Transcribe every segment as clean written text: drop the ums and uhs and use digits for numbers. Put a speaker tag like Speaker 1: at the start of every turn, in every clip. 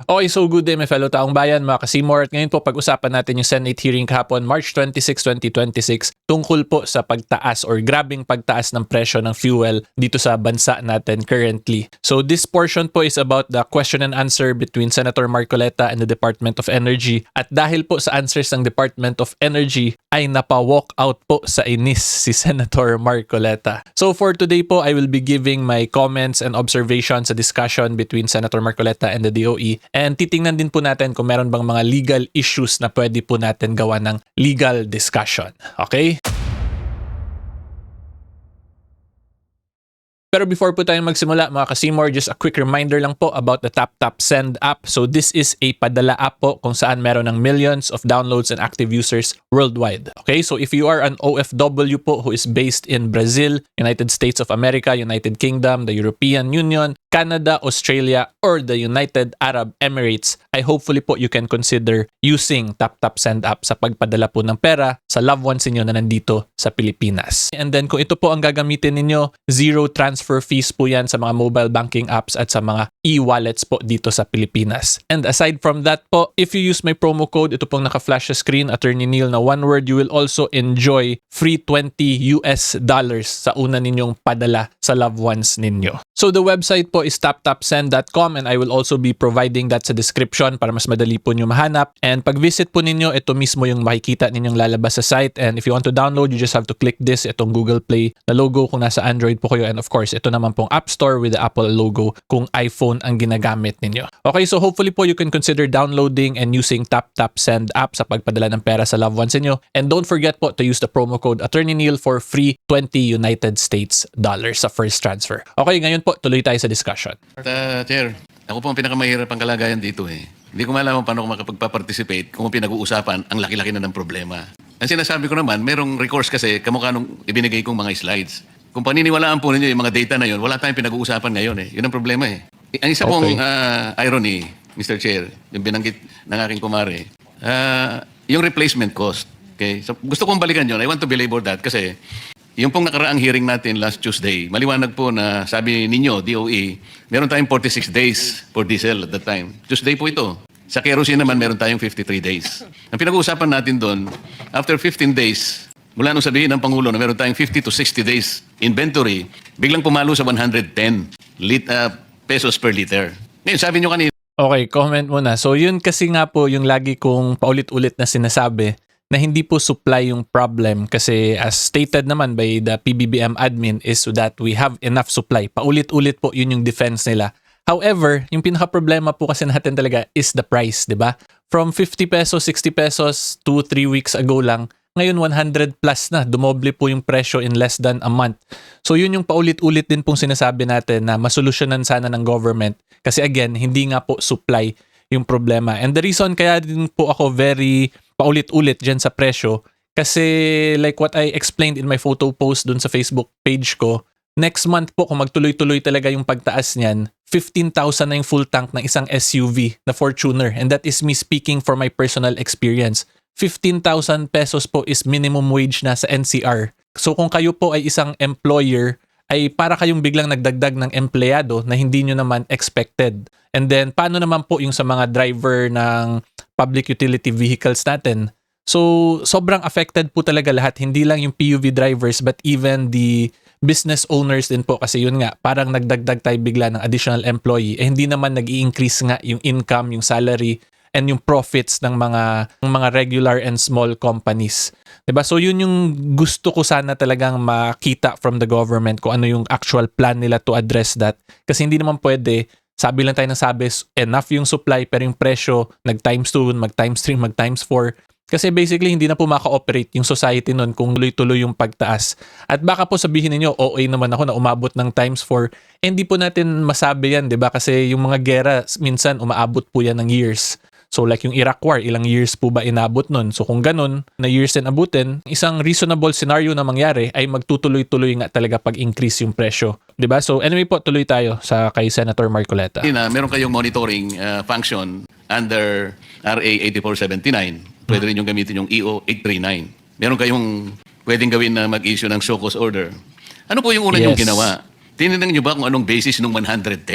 Speaker 1: Okay, so good day my fellow taong bayan, mga ka-Seymour. At ngayon po pag-usapan natin yung Senate hearing kahapon, March 26, 2026, tungkol po sa pagtaas or grabing pagtaas ng presyo ng fuel dito sa bansa natin currently. So this portion po is about the question and answer between Senator Marcoleta and the Department of Energy. At dahil po sa answers ng Department of Energy ay napa-walk out po sa inis si Senator Marcoleta. So for today po, I will be giving my comments and observations sa discussion between Senator Marcoleta and the DOE. And titingnan din po natin kung meron bang mga legal issues na pwede po natin gawa ng legal discussion. Okay? Pero before po tayo magsimula mga ka-Seymour, just a quick reminder lang po about the TapTap Send app. So this is a padala app po kung saan meron ng millions of downloads and active users worldwide. Okay, so if you are an OFW po who is based in Brazil, United States of America, United Kingdom, the European Union, Canada, Australia, or the United Arab Emirates, ay hopefully po you can consider using TapTap Send app sa pagpadala po ng pera sa loved ones ninyo na nandito sa Pilipinas. And then kung ito po ang gagamitin ninyo, zero transfer fees po yan sa mga mobile banking apps at sa mga e-wallets po dito sa Pilipinas. And aside from that po, if you use my promo code, ito pong naka-flash sa screen, Attorney Neil na one word, you will also enjoy free $20 sa una ninyong padala sa loved ones ninyo. So the website po is taptapsend.com and I will also be providing that sa description para mas madali po nyo mahanap. And pag visit po ninyo, ito mismo yung makikita ninyong lalabas sa site. And if you want to download, you just have to click this, itong Google Play na logo kung nasa Android po kayo. And of course, ito naman pong App Store with the Apple logo kung iPhone ang ginagamit ninyo. Okay, so hopefully po you can consider downloading and using TapTapSend app sa pagpadala ng pera sa loved ones ninyo. And don't forget po to use the promo code Attorney Neil for free $20 sa first transfer. Okay, ngayon po tuloy tayo sa discussion.
Speaker 2: Chair, ako po ang pinakamahirap ang kalagayan dito eh. Hindi ko malaman paano ako makapag-participate kung pinag-uusapan ang laki-laki na ng problema. Ang sinasabi ko naman, merong recourse kasi kamukha nung ibinigay kong mga slides. Kung paniniwalaan po ninyo yung mga data na yun, wala tayong pinag-uusapan ngayon eh. Yun ang problema eh. Ang isa pong irony, Mr. Chair, yung binanggit ng aking kumare, yung replacement cost. Okay? So, gusto kong balikan yun. I want to belabor that kasi yung pong nakaraang hearing natin last Tuesday, maliwanag po na sabi ninyo, DOE, meron tayong 46 days for diesel at that time. Tuesday po ito. Sa kerosene naman, meron tayong 53 days. Ang pinag-uusapan natin doon, after 15 days, mula nung sabihin ng Pangulo na meron tayong 50 to 60 days inventory, biglang pumalo sa 110 pesos per liter. Ngayon, sabi nyo kanina.
Speaker 1: Okay, comment muna. So yun kasi nga po yung lagi kong paulit-ulit na sinasabi na hindi po supply yung problem kasi as stated naman by the PBBM admin is that we have enough supply. Paulit-ulit po yun yung defense nila. However, yung pinaka-problema po kasi natin talaga is the price, di ba? From 50 pesos, 60 pesos 2-3 weeks ago lang, ngayon 100 plus na, dumoble po yung presyo in less than a month. So yun yung paulit-ulit din pong sinasabi natin na masolusyonan sana ng government kasi again, hindi nga po supply yung problema. And the reason kaya din po ako very paulit-ulit dyan sa presyo kasi like what I explained in my photo post dun sa Facebook page ko, next month po kung magtuloy-tuloy talaga yung pagtaas niyan, 15,000 na yung full tank ng isang SUV na Fortuner. And that is me speaking for my personal experience. 15,000 pesos po is minimum wage na sa NCR. So kung kayo po ay isang employer, ay para kayong biglang nagdagdag ng empleyado na hindi nyo naman expected. And then, paano naman po yung sa mga driver ng public utility vehicles natin? So, sobrang affected po talaga lahat. Hindi lang yung PUV drivers but even the business owners din po kasi yun nga, parang nagdagdag tayo bigla ng additional employee. Eh, hindi naman nag-i-increase nga yung income, yung salary, and yung profits ng mga regular and small companies. Diba? So yun yung gusto ko sana talagang makita from the government kung ano yung actual plan nila to address that. Kasi hindi naman pwede, sabi lang tayo ng sabi, enough yung supply pero yung presyo nag times 2, mag times 3, mag times 4. Kasi basically hindi na po maka-operate yung society nun kung tuloy-tuloy yung pagtaas. At baka po sabihin niyo, OA naman ako na umabot ng times 4. Eh, hindi po natin masabi yan, 'di ba? Kasi yung mga gera minsan umaabot po yan ng years. So like yung Iraq War, ilang years po ba inabot nun? So kung ganun, na years din abutin, isang reasonable scenario na mangyari ay magtutuloy-tuloy nga talaga pag-increase yung presyo. 'Di ba? So anyway po, tuloy tayo sa kay Senator Marcoleta.
Speaker 2: Meron kayong monitoring function under RA 8479. Pwede rin yung gamitin yung EO 839. Meron kayong pwedeng gawin na mag-issue ng show cause order. Ano po yung una yung ginawa? Tinignan niyo ba kung anong basis ng 110?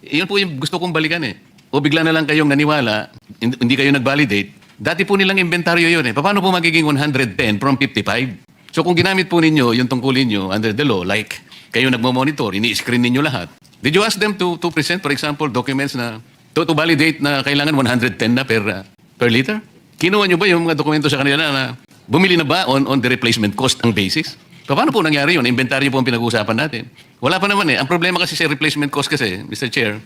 Speaker 2: Iyon po yung gusto kong balikan eh. o bigla na lang kayong naniwala, hindi kayo nag-validate, dati po nilang inventaryo yun eh. Paano po magiging 110 from 55? So kung ginamit po ninyo yung tungkulin nyo under the law, like kayo nagmo-monitor, ini-screen ninyo lahat, did you ask them to present, for example, documents na to validate na kailangan 110 na per liter? Kinuha nyo ba yung mga dokumento sa kanila na bumili na ba on the replacement cost ang basis? Paano po nangyari yun? Inventaryo po ang pinag-uusapan natin. Wala pa naman eh. Ang problema kasi sa replacement cost kasi, Mr. Chair,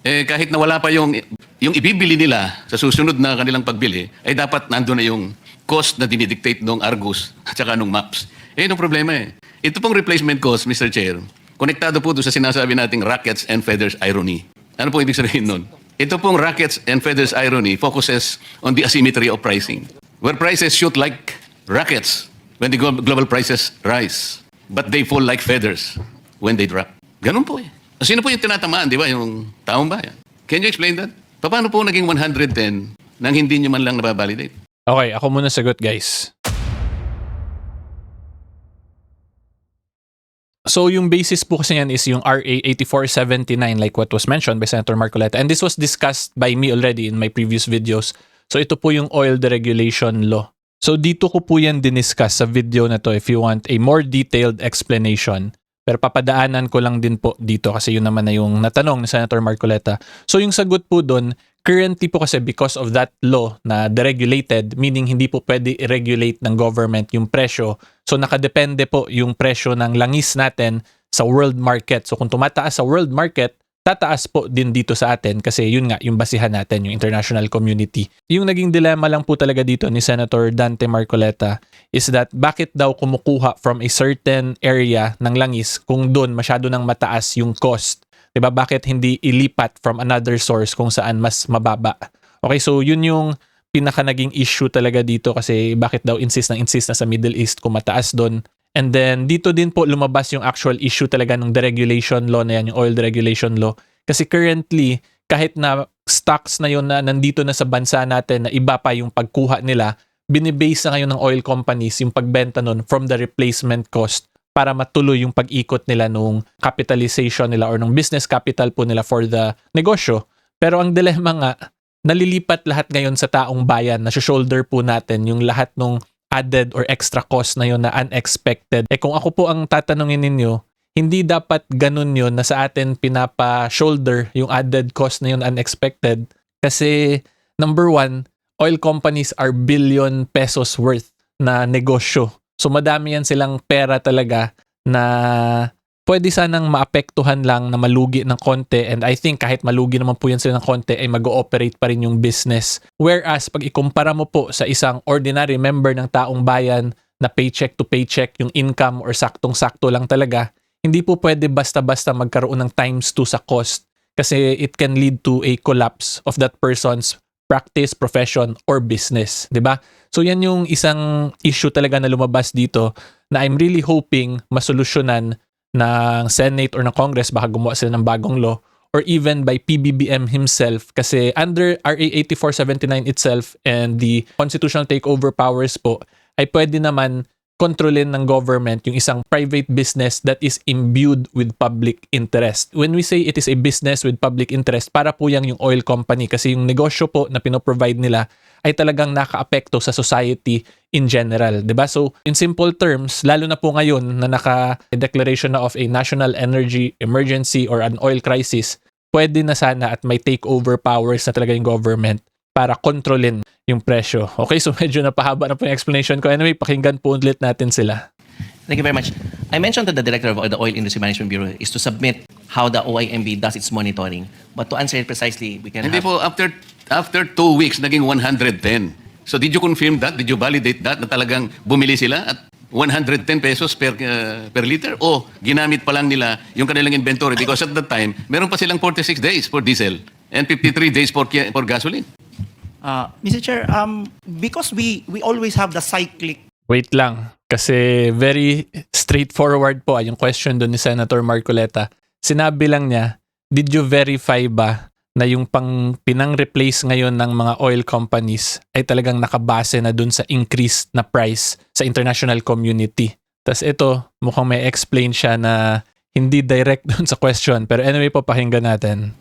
Speaker 2: kahit na wala pa yung ibibili nila sa susunod na kanilang pagbili, ay dapat nandun na yung cost na dinidictate ng Argus at saka ng MAPS. Yun ang problema eh. Ito pong replacement cost, Mr. Chair, konektado po doon sa sinasabi nating rackets and feathers irony. Ano po ibig sabihin nun? Ito pong rackets and feathers irony focuses on the asymmetry of pricing, where prices shoot like rackets when the global prices rise, but they fall like feathers when they drop. Ganun po eh. Sino po yung tinatamaan, di ba? Yung taong bayan. Can you explain that? Paano po naging 110 nang hindi nyo man lang nababalidate?
Speaker 1: Okay, ako muna sagot guys. So yung basis po kasi yan is yung RA 8479 like what was mentioned by Senator Marcoleta. And this was discussed by me already in my previous videos. So ito po yung oil deregulation law. So dito ko po yan diniscuss sa video na to if you want a more detailed explanation. Pero papadaanan ko lang din po dito kasi yun naman na yung natanong ni Senator Marcoleta. So yung sagot po doon, currently po kasi because of that law na deregulated, meaning hindi po pwede i-regulate ng government yung presyo. So nakadepende po yung presyo ng langis natin sa world market. So kung tumataas sa world market, tataas po din dito sa atin kasi yun nga yung basihan natin, yung international community. Yung naging dilemma lang po talaga dito ni Senator Dante Marcoleta is that bakit daw kumukuha from a certain area ng langis kung doon masyado nang mataas yung cost? Diba? Bakit hindi ilipat from another source kung saan mas mababa? Okay, so yun yung pinaka naging issue talaga dito kasi bakit daw insist na sa Middle East kung mataas doon. And then, dito din po lumabas yung actual issue talaga ng deregulation law na yan, yung oil deregulation law. Kasi currently, kahit na stocks na yun na nandito na sa bansa natin na iba pa yung pagkuha nila, binibase na ngayon ng oil companies yung pagbenta nun from the replacement cost para matuloy yung pag-ikot nila nung capitalization nila or nung business capital po nila for the negosyo. Pero ang dilemma nga, nalilipat lahat ngayon sa taong bayan, na shoulder po natin yung lahat nung added or extra cost na yun na unexpected. Kung ako po ang tatanungin ninyo, hindi dapat ganun yun na sa atin pinapa-shoulder yung added cost na yun unexpected. Kasi number one, oil companies are billion pesos worth na negosyo. So madami yan silang pera talaga na pwede sanang maapektuhan lang na malugi ng konti, and I think kahit malugi naman po yan sila ng konti ay mag-ooperate pa rin yung business. Whereas pag ikumpara mo po sa isang ordinary member ng taong bayan na paycheck to paycheck yung income or saktong-sakto lang talaga, hindi po pwede basta-basta magkaroon ng times 2 sa cost kasi it can lead to a collapse of that person's practice, profession, or business. 'Di ba? So yan yung isang issue talaga na lumabas dito na I'm really hoping masolusyonan ng Senate or ng Congress, baka gumawa sila ng bagong law, or even by PBBM himself kasi under RA 8479 itself and the constitutional takeover powers po ay pwede naman kontrolin ng government yung isang private business that is imbued with public interest. When we say it is a business with public interest, para po yung oil company kasi yung negosyo po na pinoprovide nila ay talagang naka-apekto sa society in general, 'di ba? So, in simple terms, lalo na po ngayon na naka-declaration na of a national energy emergency or an oil crisis, pwede na sana at may takeover powers na talaga yung government para kontrolin yung presyo. Okay, so medyo napahaba na po yung explanation ko. Anyway, pakinggan po ulit natin sila.
Speaker 3: Thank you very much. I mentioned that the director of the Oil Industry Management Bureau is to submit how the OIMB does its monitoring. But to answer it precisely, we can
Speaker 2: Hindi
Speaker 3: have...
Speaker 2: po, after 2 weeks, naging 110. So did you confirm that? Did you validate that? Na talagang bumili sila at 110 pesos per liter? O ginamit pa lang nila yung kanilang inventory because at that time, meron pa silang 46 days for diesel and 53 days for gasoline.
Speaker 4: Mr. Chair, because we always have the cyclic.
Speaker 1: Wait lang, kasi very straightforward po yung question doon ni Senator Marcoleta. Sinabi lang niya, did you verify ba na yung pinang-replace ngayon ng mga oil companies ay talagang nakabase na dun sa increased na price sa international community? Tas ito, mukhang may explain siya na hindi direct dun sa question. Pero anyway po, pakinggan natin.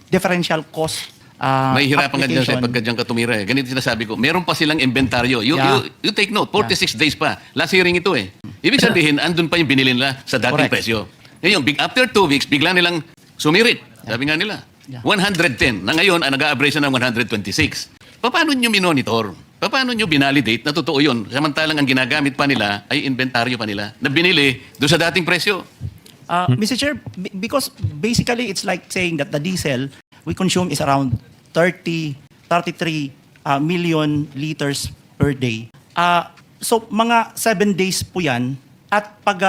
Speaker 4: Differential cost
Speaker 2: May hirapan nga dyan
Speaker 4: application.
Speaker 2: pagka dyan ka tumira eh. Ganito sinasabi ko, meron pa silang inventaryo. You take note, 46 days pa. Last hearing ito eh. Ibig sabihin, andun pa yung binili nila sa dating
Speaker 4: Correct.
Speaker 2: presyo. Ngayon, after 2 weeks, bigla nilang sumirit. Sabi nga nila.
Speaker 4: Yeah.
Speaker 2: 110. Na ngayon, ang nag-a-average na ng 126. Paano nyo minonitor? Paano nyo binalidate na totoo yun? Samantalang ang ginagamit pa nila ay inventaryo pa nila na binili doon sa dating presyo.
Speaker 4: Mr. Chair, because basically it's like saying that the diesel we consume is around 33 million liters per day. So mga 7 days po yan. At pag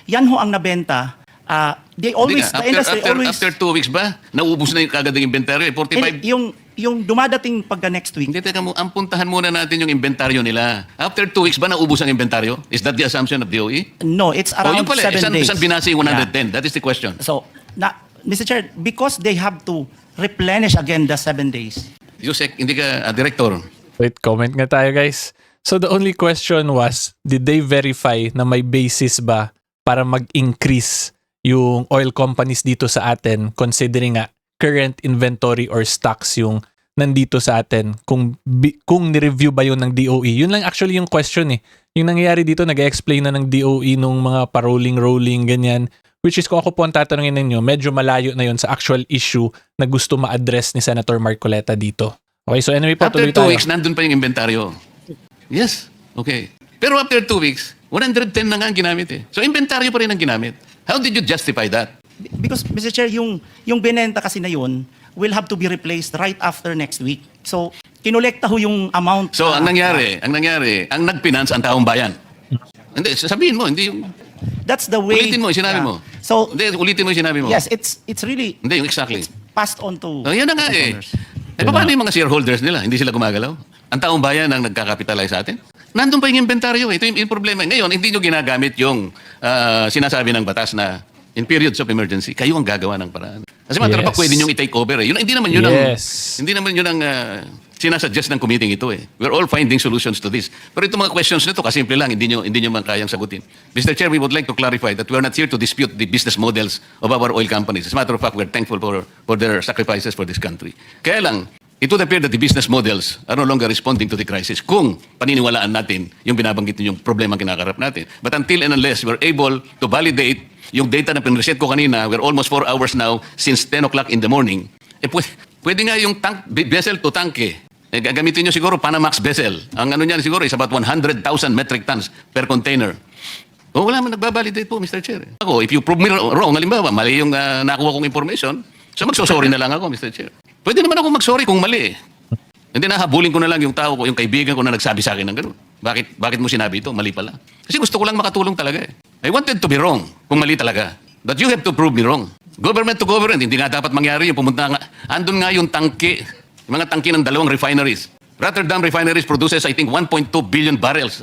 Speaker 4: yan ho ang nabenta, they always, the industry always...
Speaker 2: After 2 weeks ba, naubos na yung kagad ng inventaryo? 45
Speaker 4: yung dumadating pagka next week,
Speaker 2: Hindi, teka mo, ang puntahan muna natin yung inventaryo nila. After 2 weeks ba naubos ang inventaryo? Is that the assumption of DOE?
Speaker 4: no, it's around
Speaker 2: yun pala,
Speaker 4: 7 days.
Speaker 2: Saan binasa yung
Speaker 4: Yeah.
Speaker 2: 110? That is the question.
Speaker 4: So, Mr. Chair, because they have to replenish again the 7 days.
Speaker 2: Yusek, hindi ka director.
Speaker 1: Wait, comment nga tayo guys. So the only question was, did they verify na may basis ba para mag-increase yung oil companies dito sa atin considering nga current inventory or stocks yung nandito sa atin kung ni-review ba yun ng DOE. Yun lang actually yung question eh. Yung nangyayari dito, nag-explain na ng DOE nung mga pa-rolling, ganyan. Which is kung ako po ang tatanungin ninyo, medyo malayo na yun sa actual issue na gusto ma-address ni Senator Marcoleta dito. Okay, so anyway po,
Speaker 2: After
Speaker 1: tuloy
Speaker 2: 2
Speaker 1: tayo.
Speaker 2: weeks, nandun pa yung inventaryo. Yes, okay. Pero after 2 weeks, 110 na nga ang ginamit eh. So inventaryo pa rin ang ginamit. How did you justify that?
Speaker 4: Because, Mr. Chair, yung binenta kasi na yun will have to be replaced right after next week. So, kinolekta ho yung amount.
Speaker 2: So ang nangyari, ang nag-finance ang taong bayan. Hindi, sabihin mo, hindi yung...
Speaker 4: That's the way.
Speaker 2: Ulitin mo, yung sinabi mo.
Speaker 4: So,
Speaker 2: Hindi, ulitin mo yung sinabi mo.
Speaker 4: yes, it's really
Speaker 2: Hindi, yung exactly.
Speaker 4: passed on to
Speaker 2: Oh, yan na nga eh.
Speaker 4: consumers.
Speaker 2: Paano yung mga shareholders nila? Hindi sila gumagalaw? Ang taong bayan ang nagkakapitalize sa atin? Nandun pa yung inventaryo. Ito yung problema. Ngayon, hindi nyo ginagamit yung sinasabi ng batas na in periods of emergency, kayo ang gagawa ng paraan. Kasi matter of fact,
Speaker 1: Yes.
Speaker 2: pwede nyo i-take over eh. Yun, hindi naman yun
Speaker 1: Yes.
Speaker 2: ang sinasuggest ng committee ito eh. We're all finding solutions to this. Pero itong mga questions nito, kasimple lang, hindi nyo man kayang sagutin. Mr. Chair, we would like to clarify that we are not here to dispute the business models of our oil companies. As a matter of fact, we're thankful for their sacrifices for this country. Kaya lang, it would appear that the business models are no longer responding to the crisis kung paniniwalaan natin yung binabanggit yung problema kinakarap natin. But until and unless we're able to validate yung data na pinreset ko kanina, we're almost 4 hours now since 10 o'clock in the morning, pwede nga yung vessel to tanke. Gagamitin nyo siguro Panamax vessel. Ang ano niyan siguro is about 100,000 metric tons per container. O wala man nagbabalidate po, Mr. Chair. Ako, if you prove me wrong, halimbawa, mali yung nakuha kong information, so magsosorry na lang ako, Mr. Chair. Pwede naman ako magsorry kung mali eh. Hindi nahabulin ko na lang yung tao ko, yung kaibigan ko na nagsabi sa akin ng gano'n. Bakit mo sinabi ito? Mali pala. Kasi gusto ko lang makatulong talaga eh. I wanted to be wrong kung mali talaga. But you have to prove me wrong. Government to government, hindi nga dapat mangyari yung pumunta nga. Andun nga yung tangke, yung mga tangke ng 2 refineries. Rotterdam refineries produces, I think, 1.2 billion barrels,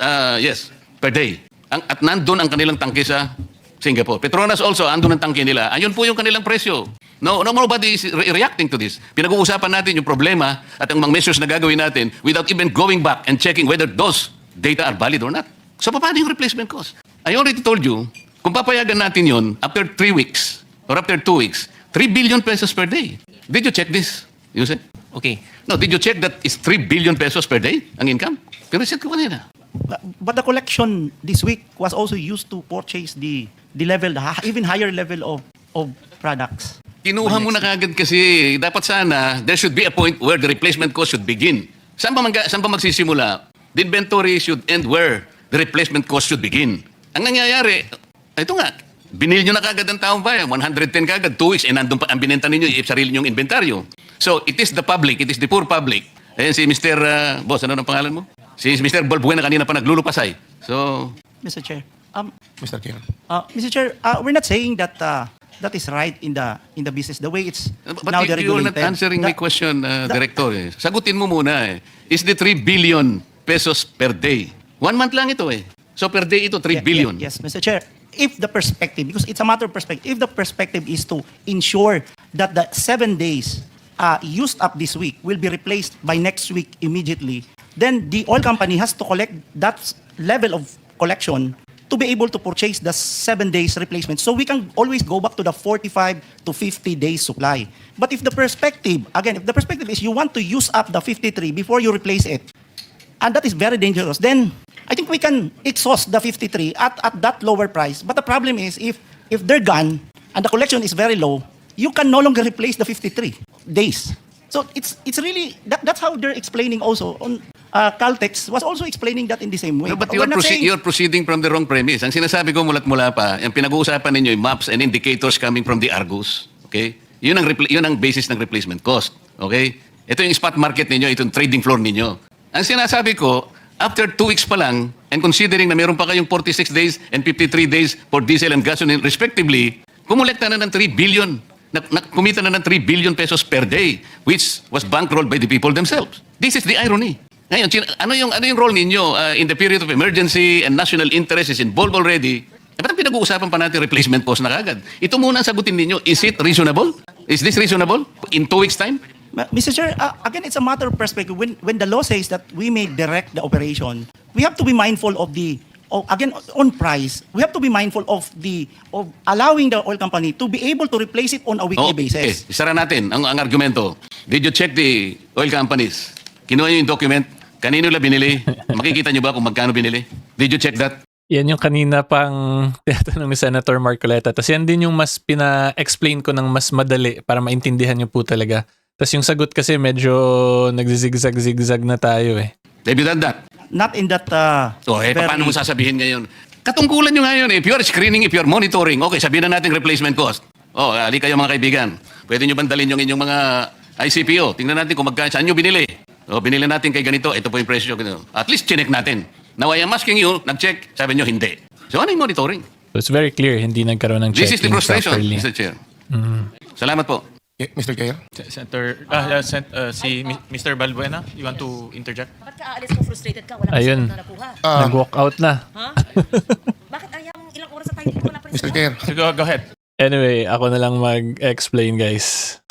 Speaker 2: per day. At nandun ang kanilang tangke sa Singapore. Petronas also, andun ang tangke nila. Ayun po yung kanilang presyo. Nobody is reacting to this. Pinag-uusapan natin yung problema at ang mga measures na gagawin natin without even going back and checking whether those data are valid or not. So, paano yung replacement cost? I already told you, kung papayagan natin yun, after 3 weeks or after 2 weeks, 3 billion pesos per day. Did you check this, Yusek?
Speaker 3: Okay.
Speaker 2: No, did you check that it's 3 billion pesos per day ang income? Pero reset ko kanina.
Speaker 4: But the collection this week was also used to purchase the level, even higher level of products.
Speaker 2: Kinuha mo na kagad kasi dapat sana there should be a point where the replacement cost should begin. Saan ba magsisimula? The inventory should end where the replacement cost should begin. Ang nangyayari, ito nga, binil nyo na kagad ang taong bayan, 110 kagad, 2 weeks, nandun pa ang binenta ninyo, sarili nyong inventaryo. So, it is the public, it is the poor public. Ayan si Mr. Boss, ano ang pangalan mo? Si Mr. Balbuena kanina pa naglulupasay. So,
Speaker 4: Mr. Chair.
Speaker 5: Mr. Chair.
Speaker 4: Mr. Chair, we're not saying that that is right in the business the way it's
Speaker 2: but
Speaker 4: now
Speaker 2: you're not
Speaker 4: deregulated.
Speaker 2: answering my question, Director. Eh. Sagutin mo muna eh. Is the 3 billion pesos per day? 1 month lang ito eh. So per day ito, 3 billion.
Speaker 4: Yes, Mr. Chair. If the perspective, because it's a matter of perspective, if the perspective is to ensure that the 7 days used up this week will be replaced by next week immediately, then the oil company has to collect that level of collection to be able to purchase the 7 days replacement. So we can always go back to the 45 to 50 days supply. But if the perspective, again, if the perspective is you want to use up the 53 before you replace it, and that is very dangerous, then I think we can exhaust the 53 at that lower price. But the problem is if they're gone and the collection is very low, you can no longer replace the 53 days. So it's really, that's how they're explaining also. On Caltex was also explaining that in the same way.
Speaker 2: No, but
Speaker 4: We're not saying-
Speaker 2: you're proceeding from the wrong premise. Ang sinasabi ko mulat-mula pa, yung pinag-uusapan ninyo yung maps and indicators coming from the Argus. Okay? Yun ang basis ng replacement cost. Okay? Ito yung spot market ninyo, ito yung trading floor ninyo. Ang sinasabi ko, after 2 weeks pa lang, and considering na meron pa kayong 46 days and 53 days for diesel and gasoline respectively, kumulekta na ng 3 billion. Kumita na ng 3 billion pesos per day, which was bankrolled by the people themselves. This is the irony. Ngayon, ano yung role ninyo in the period of emergency and national interest is involved already? Ba't ang pinag-uusapan pa natin replacement cost na kagad? Ito muna ang sagutin ninyo. Is it reasonable? Is this reasonable? In 2 weeks' time?
Speaker 4: Mr. Chair, again, it's a matter of perspective. When the law says that we may direct the operation, we have to be mindful of again, on price, we have to be mindful of allowing the oil company to be able to replace it on a weekly basis.
Speaker 2: Okay, isara natin ang argumento. Did you check the oil companies? Kinuha nyo yung document? Kanino nila binili? Makikita nyo ba kung magkano binili? Did you check that?
Speaker 1: Yan yung kanina pang tinatanong ni Senator Marcoleta. Tapos yan din yung mas pina-explain ko ng mas madali para maintindihan nyo po talaga. Tapos yung sagot kasi medyo nagzizigzag-zigzag na tayo eh.
Speaker 2: Have you done that?
Speaker 4: Not in that
Speaker 2: Paano mo sasabihin ngayon? Katungkulan nyo ngayon eh. If you are screening, if you are monitoring, okay, sabihin na natin replacement cost. Ali kayo mga kaibigan. Pwede nyo bandalin yung inyong mga ICPO. Tingnan natin kung saan nyo binili. Binili natin kay ganito, ito po yung presyo. At least chinek natin. Now I am asking you, nag-check, sabi nyo hindi. So ano yung monitoring?
Speaker 1: So it's very clear, hindi nagkaroon ng
Speaker 2: This is the
Speaker 1: checking
Speaker 2: frustration,
Speaker 1: properly.
Speaker 2: Mr. Chair. Salamat po.
Speaker 5: Mr. Chair?
Speaker 6: Si Mr. Balbuena, you want to interject?
Speaker 7: Bakit ka aalis kung frustrated ka? Wala
Speaker 1: Ayun.
Speaker 7: ka na nakuha.
Speaker 1: Nag-walk out na.
Speaker 7: Ha? Bakit ayaw mong ilang oras na tayo dito? Wala pa rin
Speaker 5: Mr.
Speaker 7: sagot?
Speaker 5: Chair?
Speaker 6: So go ahead.
Speaker 1: Anyway, ako na lang mag-explain guys.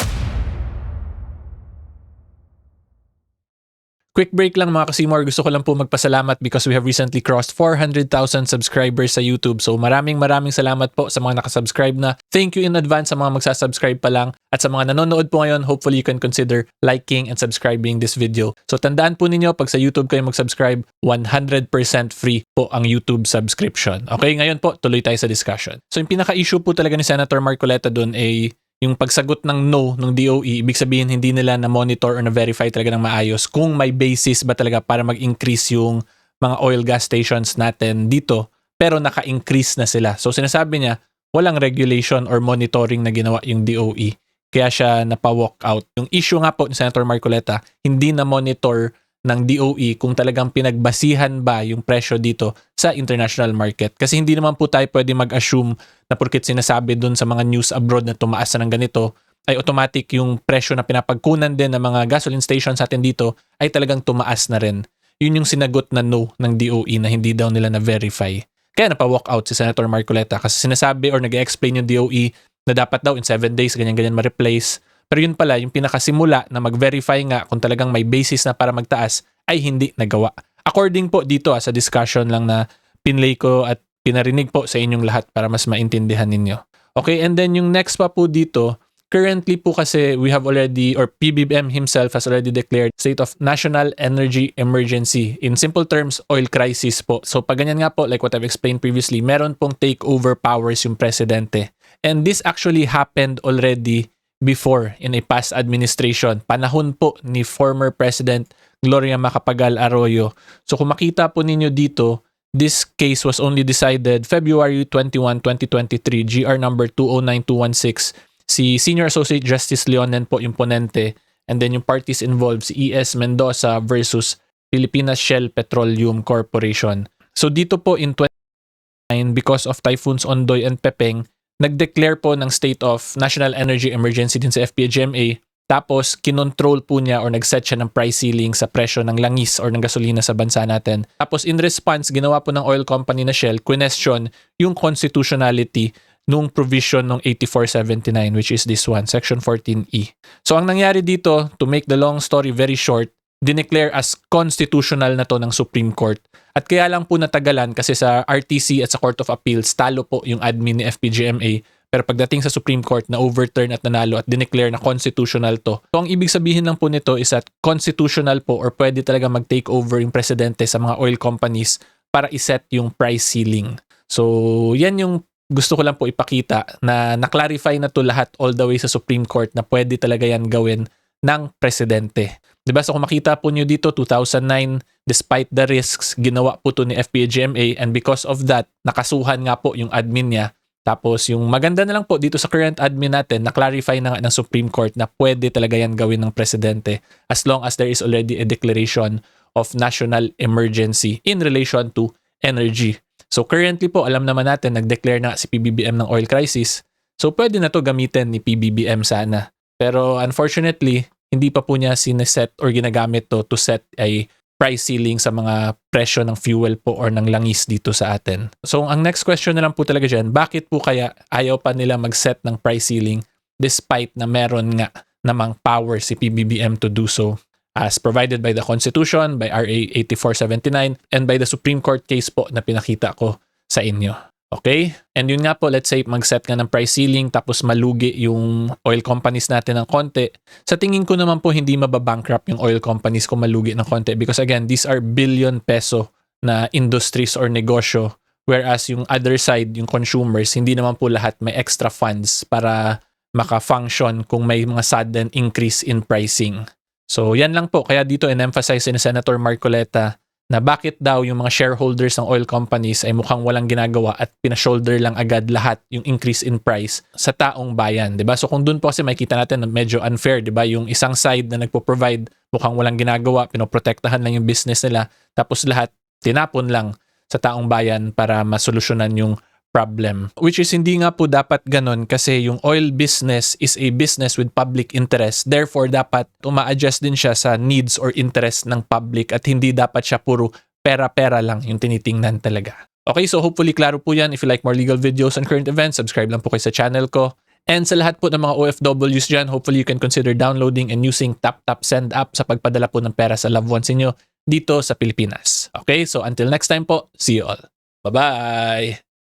Speaker 1: Quick break lang mga Kasimor. Gusto ko lang po magpasalamat because we have recently crossed 400,000 subscribers sa YouTube. So maraming salamat po sa mga nakasubscribe na. Thank you in advance sa mga magsasubscribe pa lang. At sa mga nanonood po ngayon, hopefully you can consider liking and subscribing this video. So tandaan po ninyo, pag sa YouTube kayo mag-subscribe, 100% free po ang YouTube subscription. Okay, ngayon po, tuloy tayo sa discussion. So yung pinaka-issue po talaga ni Senator Marcoleta dun ay yung pagsagot ng no ng DOE, ibig sabihin hindi nila na-monitor or na-verify talaga ng maayos kung may basis ba talaga para mag-increase yung mga oil gas stations natin dito, pero naka-increase na sila. So sinasabi niya, walang regulation or monitoring na ginawa yung DOE. Kaya siya napa-walk out. Yung issue nga po ni Senator Marcoleta, hindi na-monitor ng DOE kung talagang pinagbasihan ba yung presyo dito sa international market. Kasi hindi naman po tayo pwede mag-assume na porket sinasabi dun sa mga news abroad na tumaas na ng ganito, ay automatic yung presyo na pinapagkunan din ng mga gasoline stations natin dito ay talagang tumaas na rin. Yun yung sinagot na no ng DOE na hindi daw nila na-verify. Kaya napa-walk out si Senator Marcoleta kasi sinasabi or nag-explain yung DOE na dapat daw in 7 days ganyan-ganyan ma-replace. Pero yun pala, yung pinakasimula na mag-verify nga kung talagang may basis na para magtaas ay hindi nagawa. According po dito sa discussion lang na pinlay ko at pinarinig po sa inyong lahat para mas maintindihan ninyo. Okay, and then yung next pa po dito, currently po kasi we have already, or PBBM himself has already declared state of national energy emergency. In simple terms, oil crisis po. So pag ganyan nga po, like what I've explained previously, meron pong takeover powers yung presidente. And this actually happened already before in a past administration. Panahon po ni former President Gloria Macapagal Arroyo. So kung makita po ninyo dito, this case was only decided February 21, 2023, GR number 209216. Si Senior Associate Justice Leonen po yung ponente, and then yung parties involved, si E.S. Mendoza versus Pilipinas Shell Petroleum Corporation. So dito po in 2009, because of typhoons Ondoy and Pepeng, nag-declare po ng state of national energy emergency din sa FPGMA. Tapos, kinontrol po niya or nag-set siya ng price ceiling sa presyo ng langis or ng gasolina sa bansa natin. Tapos, in response, ginawa po ng oil company na Shell, question yung constitutionality nung provision ng 8479, which is this one, Section 14E. So, ang nangyari dito, to make the long story very short, dineclare as constitutional na to ng Supreme Court. At kaya lang po natagalan kasi sa RTC at sa Court of Appeals, talo po yung admin ni FPGMA. Pero pagdating sa Supreme Court, na overturn at nanalo at dineclare na constitutional to. So ang ibig sabihin lang po nito is that constitutional po or pwede talaga mag-take over yung presidente sa mga oil companies para iset yung price ceiling. So yan yung gusto ko lang po ipakita na na-clarify na to lahat all the way sa Supreme Court na pwede talaga yan gawin ng presidente. Diba? So kung makita po nyo dito, 2009, despite the risks, ginawa po to ni FPGMA and because of that, nakasuhan nga po yung admin niya. Tapos yung maganda na lang po dito sa current admin natin, na-clarify na nga ng Supreme Court na pwede talaga yan gawin ng presidente as long as there is already a declaration of national emergency in relation to energy. So currently po, alam naman natin, nag-declare na si PBBM ng oil crisis. So pwede na to gamitin ni PBBM sana. Pero unfortunately, hindi pa po niya sineset or ginagamit to set a price ceiling sa mga presyo ng fuel po or ng langis dito sa atin. So ang next question na lang po talaga dyan, bakit po kaya ayaw pa nila mag-set ng price ceiling despite na meron nga namang power si PBBM to do so as provided by the Constitution, by RA 8479, and by the Supreme Court case po na pinakita ko sa inyo. Okay? And yun nga po, let's say mag-set ka ng price ceiling tapos malugi yung oil companies natin ng konti. Sa tingin ko naman po hindi mababankrupt yung oil companies kung malugi ng konti because again, these are billion peso na industries or negosyo whereas yung other side, yung consumers, hindi naman po lahat may extra funds para maka-function kung may mga sudden increase in pricing. So yan lang po, kaya dito in-emphasize ni Senator Marcoleta na bakit daw yung mga shareholders ng oil companies ay mukhang walang ginagawa at pinashoulder lang agad lahat yung increase in price sa taong bayan, 'di ba? So kung doon po kasi makikita natin na medyo unfair, 'di ba? Yung isang side na nagpo-provide mukhang walang ginagawa, pinoprotektahan lang yung business nila, tapos lahat tinapon lang sa taong bayan para masolusyonan yung problem. Which is hindi nga po dapat ganun kasi yung oil business is a business with public interest. Therefore, dapat uma-adjust din siya sa needs or interest ng public at hindi dapat siya puro pera-pera lang yung tinitingnan talaga. Okay, so hopefully klaro po yan. If you like more legal videos and current events, subscribe lang po kayo sa channel ko. And sa lahat po ng mga OFWs dyan, hopefully you can consider downloading and using TapTapSend app sa pagpadala po ng pera sa loved ones niyo dito sa Pilipinas. Okay, so until next time po, see you all. Bye-bye!